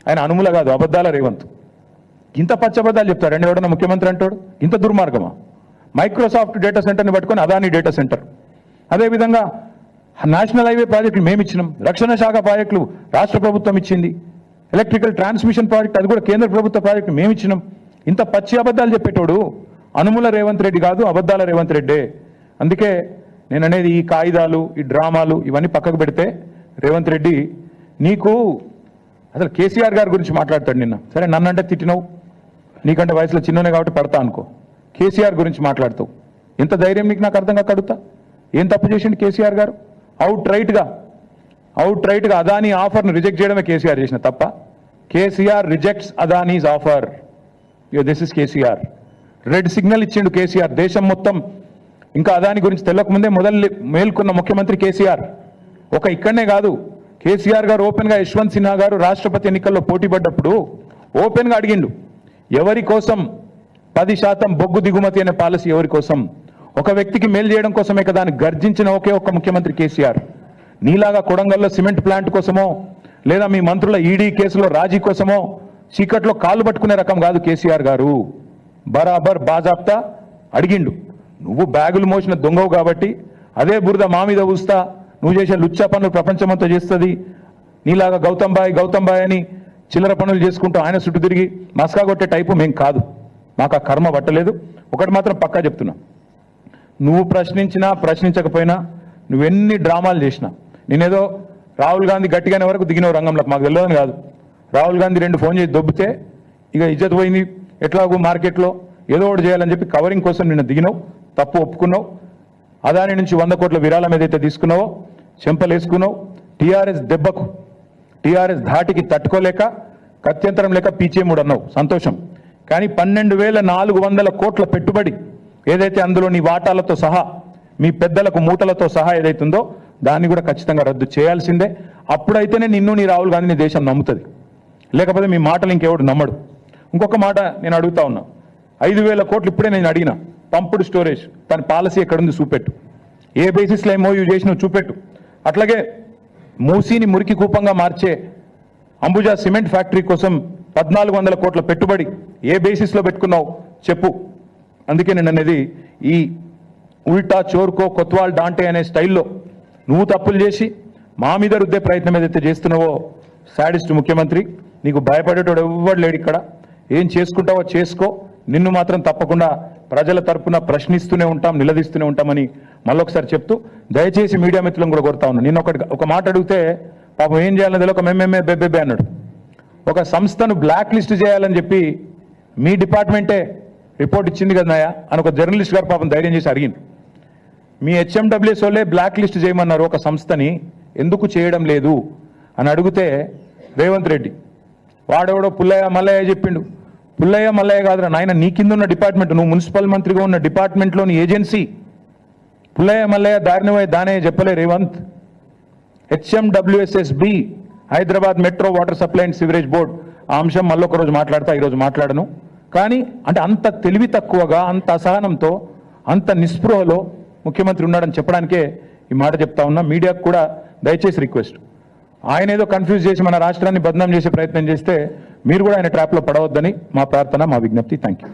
ఆయన అనుముల కాదు, అబద్ధాల రేవంత్. ఇంత పచ్చబద్దాలు చెప్తాడు అండి ఎవడన్నా ముఖ్యమంత్రి అంటాడు? ఇంత దుర్మార్గమా? మైక్రోసాఫ్ట్ డేటా సెంటర్ని పట్టుకొని అదాని డేటా సెంటర్, అదేవిధంగా నేషనల్ హైవే ప్రాజెక్టులు మేము ఇచ్చినాం, రక్షణ శాఖ ప్రాజెక్టులు రాష్ట్ర ప్రభుత్వం ఇచ్చింది, ఎలక్ట్రికల్ ట్రాన్స్మిషన్ ప్రాజెక్ట్ అది కూడా కేంద్ర ప్రభుత్వ ప్రాజెక్టు మేము ఇచ్చినాం. ఇంత పచ్చి అబద్ధాలు చెప్పేటోడు అనుముల రేవంత్ రెడ్డి కాదు, అబద్ధాల రేవంత్ రెడ్డే. అందుకే నేను అనేది ఈ కాయిదాలు, ఈ డ్రామాలు ఇవన్నీ పక్కకు పెడితే రేవంత్ రెడ్డి నీకు అసలు కేసీఆర్ గారి గురించి మాట్లాడతాడు. నిన్న సరే నన్నంటే తిట్టినావు, నీకంటే వయసులో చిన్ననే కాబట్టి పడతా అనుకో. కేసీఆర్ గురించి మాట్లాడుతావు, ఎంత ధైర్యం నీకు? నాకు అర్థం కాక అడుగుతా, ఏం తప్పు చేసిండు కేసీఆర్ గారు? అవుట్ రైట్గా అదానీ ఆఫర్ను రిజెక్ట్ చేయడమే కేసీఆర్ చేసిన తప్ప. KCR rejects Adanis offer. This is KCR. Red signal ఇచ్చిండు కేసీఆర్ దేశం మొత్తం. ఇంకా అదాని గురించి తెలియకముందే మేల్కొన్న ముఖ్యమంత్రి కేసీఆర్. ఒక ఇక్కడనే కాదు, కేసీఆర్ గారు ఓపెన్గా యశ్వంత్ సిన్హా గారు రాష్ట్రపతి ఎన్నికల్లో పోటీ పడ్డప్పుడు ఓపెన్గా అడిగిండు, ఎవరి కోసం 10% బొగ్గు దిగుమతి అనే పాలసీ ఎవరి కోసం? ఒక వ్యక్తికి మేలు చేయడం కోసమే కదా అని గర్జించిన ఒకే ఒక్క ముఖ్యమంత్రి కేసీఆర్. నీలాగా కొడంగల్లో సిమెంట్ ప్లాంట్ కోసమో లేదా మీ మంత్రుల ఈడీ కేసులో రాజీ కోసమో చీకట్లో కాళ్ళు పట్టుకునే రకం కాదు కేసీఆర్ గారు. బరాబర్ బాజాప్తా అడిగిండు. నువ్వు బ్యాగులు మోసిన దొంగవు కాబట్టి అదే బురద మా మీద ఊస్తా, నువ్వు చేసే లుచ్చా పనులు ప్రపంచమంతా చేస్తుంది, నీలాగా గౌతమ్ బాయ్ అని చిల్లర పనులు చేసుకుంటూ ఆయన చుట్టూ తిరిగి మస్కా కొట్టే టైపు మేం కాదు, మాకు ఆ కర్మ పట్టలేదు. ఒకటి మాత్రం పక్కా చెప్తున్నా, నువ్వు ప్రశ్నించినా ప్రశ్నించకపోయినా, నువ్వెన్ని డ్రామాలు చేసినా, నేనేదో రాహుల్ గాంధీ గట్టిగానే వరకు దిగినవు రంగంలోకి, మాకు తెలియదని కాదు. రాహుల్ గాంధీ 2 ఫోన్ చేసి దొబ్బితే ఇక ఇజ్జత్ పోయింది, ఎట్లాగో మార్కెట్లో ఏదో ఒకటి చేయాలని చెప్పి కవరింగ్ కోసం నిన్న దిగినావు, తప్పు ఒప్పుకున్నావు. అదాని నుంచి 100 కోట్ల విరాళం ఏదైతే తీసుకున్నావో చెంపలేసుకున్నావు. టీఆర్ఎస్ దెబ్బకు, టీఆర్ఎస్ ధాటికి తట్టుకోలేక కత్యంతరం లేక పీచేముడు అన్నావు, సంతోషం. కానీ 12,400 కోట్ల పెట్టుబడి ఏదైతే అందులో నీ వాటాలతో సహా మీ పెద్దలకు మూటలతో సహా ఏదైతుందో దాన్ని కూడా ఖచ్చితంగా రద్దు చేయాల్సిందే. అప్పుడైతేనే నిన్ను నీ రాహుల్ గాంధీని దేశం నమ్ముతుంది, లేకపోతే మీ మాటలు ఇంకెవడు నమ్మడు. ఇంకొక మాట నేను అడుగుతా ఉన్నా, 5,000 కోట్లు ఇప్పుడే నేను అడిగిన పంపుడు స్టోరేజ్, దాని పాలసీ ఎక్కడుంది చూపెట్టు, ఏ బేసిస్లో ఎంఓయూ చేసినావు చూపెట్టు. అట్లాగే మూసీని మురికి కూపంగా మార్చే అంబుజా సిమెంట్ ఫ్యాక్టరీ కోసం 1,400 కోట్ల పెట్టుబడి ఏ బేసిస్లో పెట్టుకున్నావు చెప్పు. అందుకే నేను అనేది ఈ ఉల్టా చోర్కో కొత్వాల్ డాంటే అనే స్టైల్లో నువ్వు తప్పులు చేసి మా మీద రుద్దే ప్రయత్నం ఏదైతే చేస్తున్నావో, సాడిస్ట్ ముఖ్యమంత్రి, నీకు భయపడేటోడు ఎవ్వడు లేడు ఇక్కడ. ఏం చేసుకుంటావో చేసుకో, నిన్ను మాత్రం తప్పకుండా ప్రజల తరపున ప్రశ్నిస్తూనే ఉంటాం, నిలదీస్తూనే ఉంటామని మళ్ళొకసారి చెప్తూ దయచేసి మీడియా మిత్రులను కూడా కోరుతా ఉన్నాను. నిన్న ఒక మాట అడిగితే పాపం ఏం చేయాలని తెలియక మేమేమే బెబ్బెబ్బే అన్నాడు. ఒక సంస్థను బ్లాక్ లిస్ట్ చేయాలని చెప్పి మీ డిపార్ట్మెంటే రిపోర్ట్ ఇచ్చింది కదా నాయా అని ఒక జర్నలిస్ట్ గారు పాపం ధైర్యం చేసి అడిగింది. మీ హెచ్ఎండబ్ల్యూఎస్ వాళ్ళే బ్లాక్ లిస్ట్ చేయమన్నారు ఒక సంస్థని, ఎందుకు చేయడం లేదు అని అడిగితే రేవంత్ రెడ్డి వాడెవడో పుల్లయ్య మల్లయ్య చెప్పిండు. పుల్లయ్య మల్లయ్య కాదురా నాయన, నీ కింద ఉన్న డిపార్ట్మెంట్, నువ్వు మున్సిపల్ మంత్రిగా ఉన్న డిపార్ట్మెంట్లోని ఏజెన్సీ. పుల్లయ్య మల్లయ్య దారిని దానే చెప్పలే Revanth. HMWSSB Hyderabad metro water supply and sewerage board, ఆ అంశం మళ్ళొక రోజు మాట్లాడతా, ఈరోజు మాట్లాడను. కానీ అంటే అంత తెలివి తక్కువగా, అంత అసహనంతో, అంత నిస్పృహలో ముఖ్యమంత్రి ఉన్నాడని చెప్పడానికే ఈ మాట చెప్తా ఉన్నా. మీడియాకు కూడా దయచేసి రిక్వెస్ట్, ఆయన ఏదో కన్ఫ్యూజ్ చేసి మన రాష్ట్రాన్ని బదనాం చేసే ప్రయత్నం చేస్తే మీరు కూడా ఆయన ట్రాప్లో పడవద్దని మా ప్రార్థన, మా విజ్ఞప్తి. Thank you.